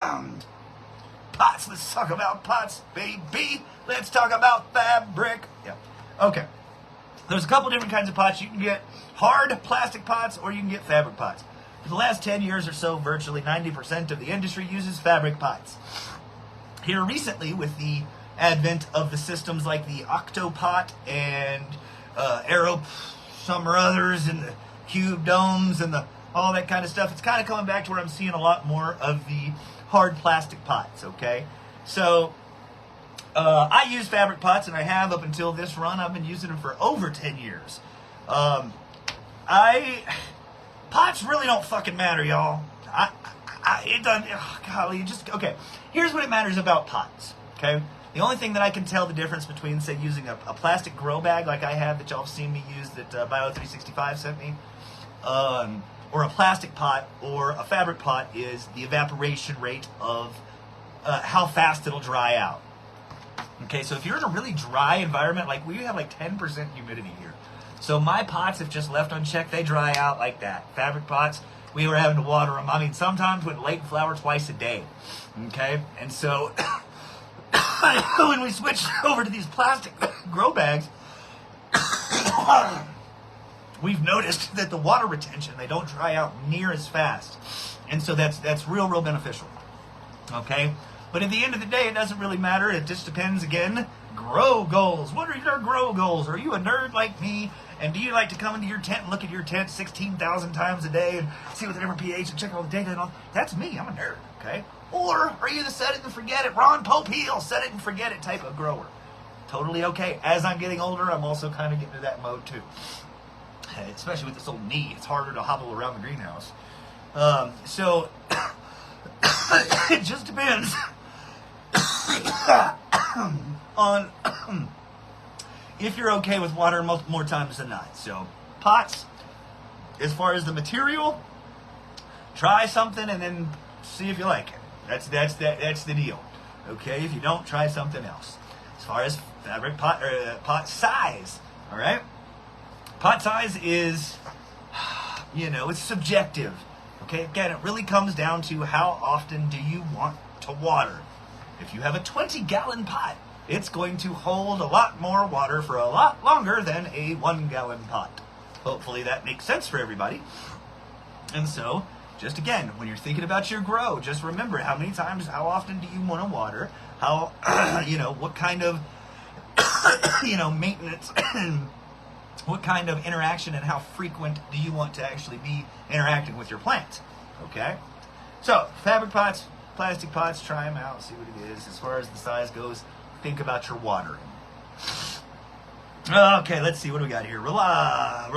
Pots, let's talk about pots, baby. Let's talk about fabric. Yeah. Okay. There's a couple different kinds of pots. You can get hard plastic pots or you can get fabric pots. For the last 10 years or so, virtually 90% of the industry uses fabric pots. Here recently, with the advent of the systems like the Octopot and Aero some or others and the cube domes and all that kind of stuff, it's kind of coming back to where I'm seeing a lot more of the hard plastic pots, okay? So I use fabric pots, and I have up until this run. I've been using them for over 10 years. Pots really don't fucking matter, y'all. It doesn't, oh, golly, okay. Here's what it matters about pots, okay? The only thing that I can tell the difference between, say, using a plastic grow bag like I have that y'all have seen me use that Bio365 sent me, or a plastic pot or a fabric pot is the evaporation rate of how fast it'll dry out. Okay, so if you're in a really dry environment, like we have like 10% humidity here. So my pots, if just left unchecked, they dry out like that. Fabric pots, we were having to water them. I mean, sometimes with late flower twice a day. Okay, and so when we switched over to these plastic grow bags, we've noticed that the water retention, they don't dry out near as fast. And so that's real beneficial. Okay? But at the end of the day, it doesn't really matter. It just depends, again, grow goals. What are your grow goals? Are you a nerd like me? And do you like to come into your tent and look at your tent 16,000 times a day and see what the different pH and check all the data and all? That's me. I'm a nerd. Okay? Or are you the set it and forget it, Ron Popeil, set it and forget it type of grower? Totally okay. As I'm getting older, I'm also kind of getting to that mode too. Especially with this old knee, it's harder to hobble around the greenhouse. So it just depends on if you're okay with water more times than not. So pots, as far as the material, try something and then see if you like it. That's the deal. Okay, if you don't, try something else. As far as fabric pot or pot size, all right. Pot size is, it's subjective. Okay, again, it really comes down to how often do you want to water. If you have a 20-gallon pot, it's going to hold a lot more water for a lot longer than a 1-gallon pot. Hopefully that makes sense for everybody. And so, just again, when you're thinking about your grow, just remember how often do you want to water, how, what kind of, maintenance and what kind of interaction and how frequent do you want to actually be interacting with your plants, okay? So, fabric pots, plastic pots, try them out, see what it is. As far as the size goes, think about your watering. Okay, let's see, what do we got here? Rely